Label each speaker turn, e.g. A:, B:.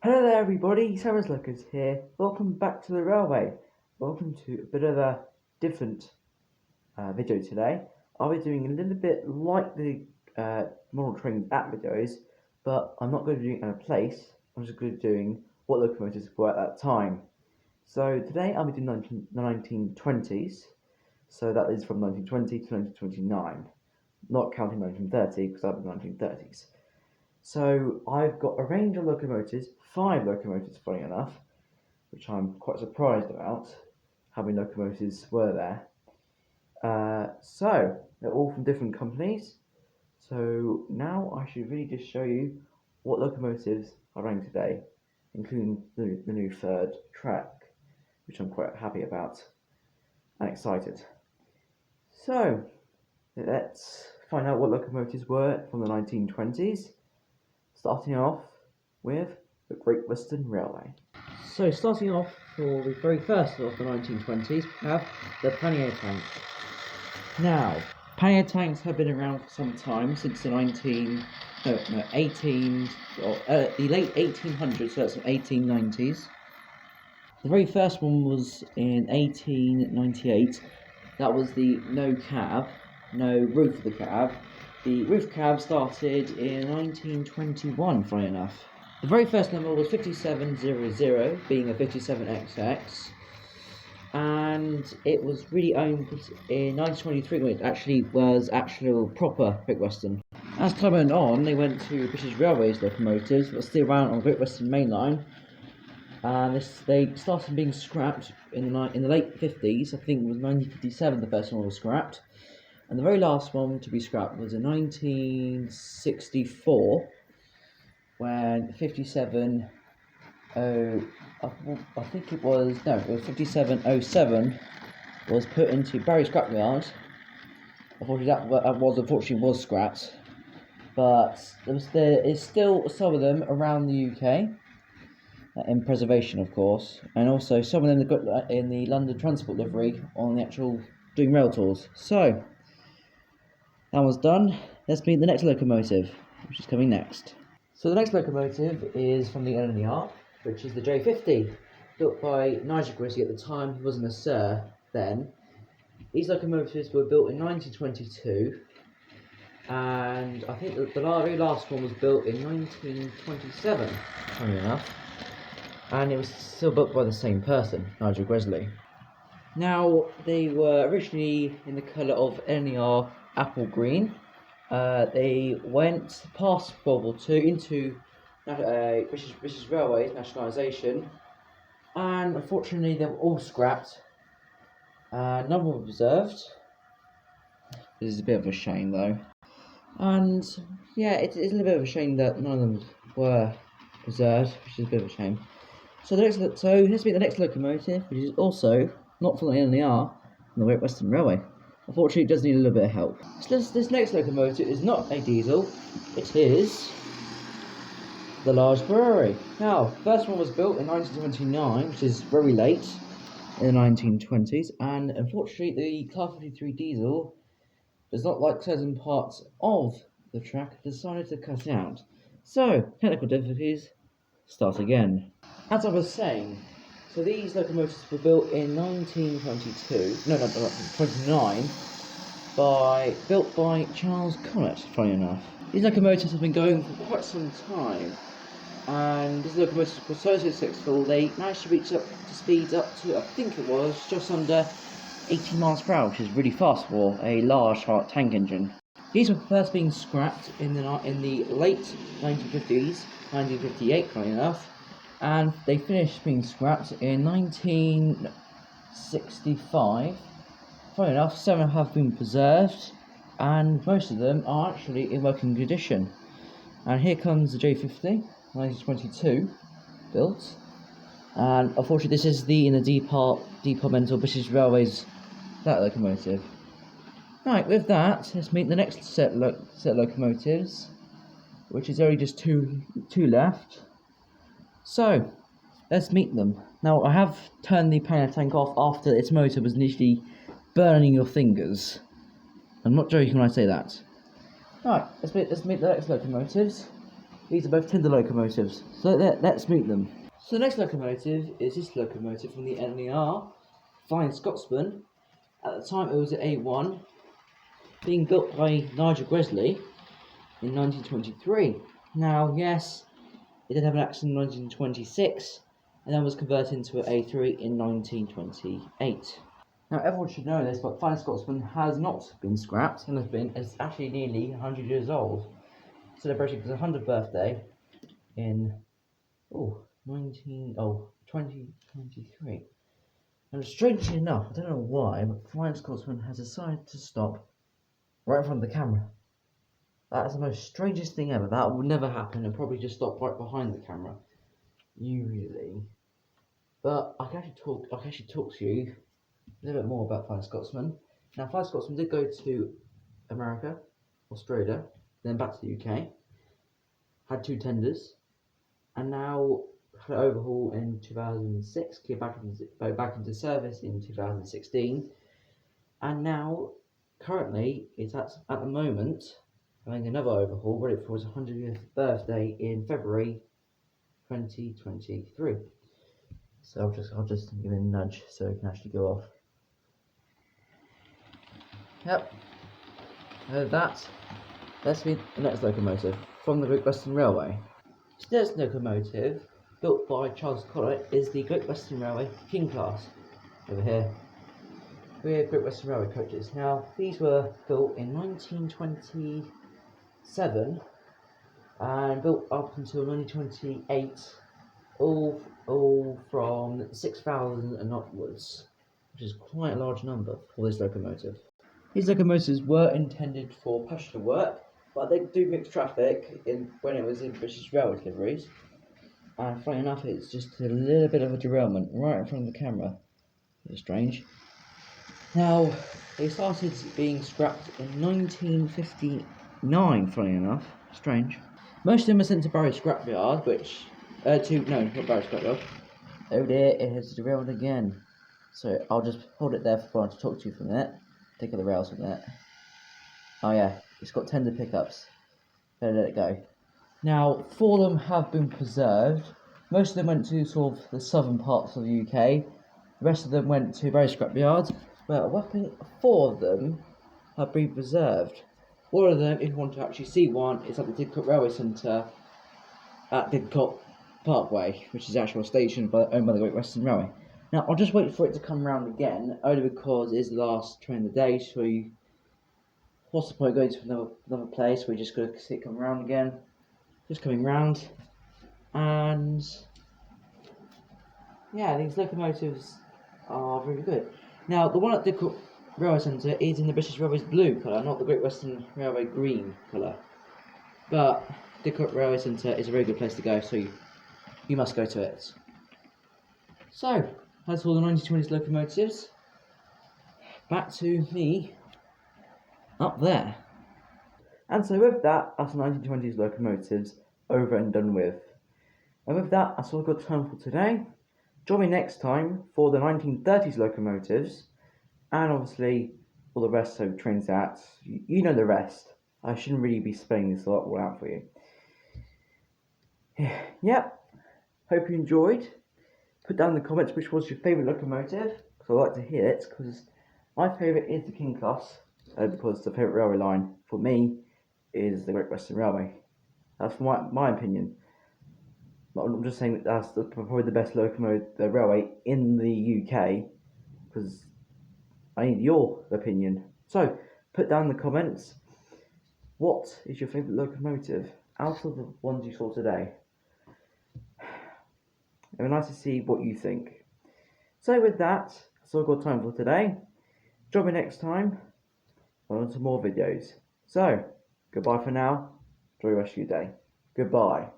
A: Hello there everybody, Sarah's Lookers here. Welcome back to the railway. Welcome to a bit of a different video today. I'll be doing a little bit like the model train app videos, but I'm not going to be doing it in a place. I'm just going to be doing what locomotives were at that time. So today I'll be doing the 1920s. So that is from 1920 to 1929. Not counting 1930 because that was the 1930s. So I've got a range of locomotives, 5 locomotives funny enough, which I'm quite surprised about, how many locomotives were there. So they're all from different companies. So now I should really just show you what locomotives are running today, including the new third track, which I'm quite happy about and excited. So let's find out what locomotives were from the 1920s. Starting off with the Great Western Railway. So starting off for the very first of the 1920s, we have the Pannier Tank. Now, Pannier Tanks have been around for some time, since the late 1800s, so that's the 1890s. The very first one was in 1898. That was the no cab, no roof of the cab. The roof cab started in 1921, funny enough. The very first number was 5700, being a 57XX, and it was really owned in 1923 when it actually was proper Great Western. As time went on, they went to British Railways locomotives, but still ran on Great Western Main Line. And they started being scrapped in the late 50s. I think it was 1957 the first one was scrapped. And the very last one to be scrapped was in 1964, when 5707 was put into Barry Scrapyard. Unfortunately was scrapped, but there is still some of them around the UK. In preservation, of course, and also some of them got in the London Transport livery on the actual doing rail tours. So that was done. Let's meet the next locomotive, which is coming next. So the next locomotive is from the NER, which is the J50, built by Nigel Grizzly at the time. He wasn't a Sir then. These locomotives were built in 1922, and I think the very last one was built in 1927, funny enough. And it was still built by the same person, Nigel Grizzly. Now, they were originally in the colour of NER apple green. They went past World War II into British Railways nationalisation, and unfortunately they were all scrapped. None were preserved. This is a bit of a shame though. And yeah, it's a little bit of a shame that none of them were preserved, which is a bit of a shame. So let's meet the next locomotive, which is also not from the NER, from the Great Western Railway. Unfortunately, it does need a little bit of help. So this next locomotive is not a diesel, it is the large brewery. Now, the first one was built in 1929, which is very late in the 1920s, and unfortunately the Class 53 diesel does not like certain parts of the track, decided to cut out. So, technical difficulties, start again. As I was saying, so these locomotives were built in 29, built by Charles Collet, funny enough. These locomotives have been going for quite some time, and these locomotives were so successful, they managed to reach up to speeds up to, I think it was, just under 80 miles per hour, which is really fast for a large tank engine. These were first being scrapped in the late 1950s, 1958, funny enough, and they finished being scrapped in 1965. Funny enough, 7 have been preserved, and most of them are actually in working condition. And here comes the J50, 1922 built, and unfortunately this is in the departmental British Railways that locomotive. Right, with that, let's meet the next set locomotives, which is only just two left. So, let's meet them. Now, I have turned the Pannier Tank off after its motor was initially burning your fingers. I'm not joking when I say that. Right, let's meet the next locomotives. These are both tender locomotives, so let's meet them. So the next locomotive is this locomotive from the Nar Flying Scotsman. At the time it was an A1, being built by Nigel Gresley in 1923. Now, yes, it did have an accident in 1926, and then was converted into an A3 in 1928. Now, everyone should know this, but Flying Scotsman has not been scrapped, and it's actually nearly 100 years old, celebrating his 100th birthday in 2023. And strangely enough, I don't know why, but Flying Scotsman has decided to stop right in front of the camera. That's the most strangest thing ever. That would never happen, and probably just stop right behind the camera, usually. But I can actually talk to you a little bit more about Flying Scotsman. Now, Flying Scotsman did go to America, Australia, then back to the UK, had 2 tenders, and now had an overhaul in 2006, came back into service in 2016, and now currently it's at the moment having another overhaul ready for his 100th birthday in February 2023. So I'll just give it a nudge so it can actually go off. Yep. That. Let's meet the next locomotive from the Great Western Railway. This next locomotive, built by Charles Collett, is the Great Western Railway King Class. Over here, we have Great Western Railway coaches. Now, these were built in 1927 and built up until 1928, all from 6,000 and upwards, which is quite a large number for this locomotive. These locomotives were intended for passenger work, but they do mix traffic when it was in British Railway deliveries. And funny enough, it's just a little bit of a derailment right in front of the camera. It's strange. Now, they started being scrapped in 1959, funny enough. Strange. Most of them are sent to Barrow Scrapyard, not Barrow Scrapyard. Oh dear, it has derailed again. So I'll just hold it there for to talk to you for a minute. Take out the rails for a minute. Oh yeah, it's got tender pickups. Better let it go. Now, 4 of them have been preserved. Most of them went to sort of the southern parts of the UK. The rest of them went to Barrow Scrapyard. But a whopping 4 of them have been preserved. One of them, if you want to actually see one, is at the Didcot Railway Centre at Didcot Parkway, which is the actual station owned by the Great Western Railway. Now, I'll just wait for it to come round again, only because it's the last train of the day, so what's the point of going to another place? We're just going to see it come round again. Just coming round. And yeah, these locomotives are really good. Now, the one at the Railway Centre is in the British Railway's blue colour, not the Great Western Railway green colour. But Didcot Railway Centre is a very good place to go, so you must go to it. So, that's all the 1920s locomotives. Back to me up there. And so with that, that's the 1920s locomotives over and done with. And with that, that's all I've got time for today. Join me next time for the 1930s locomotives, and obviously all the rest of trains that, you know the rest. I shouldn't really be spelling this all out for you. Yep, hope you enjoyed. Put down in the comments which was your favourite locomotive, because I like to hear it, because my favourite is the King Class, because the favourite railway line for me is the Great Western Railway. That's my opinion. But I'm just saying that that's probably the best locomotive railway in the UK, because I need your opinion. So, put down in the comments, what is your favourite locomotive out of the ones you saw today? It would be nice to see what you think. So with that, that's all I've got time for today. Join me next time on some more videos. So, goodbye for now. Enjoy the rest of your day. Goodbye.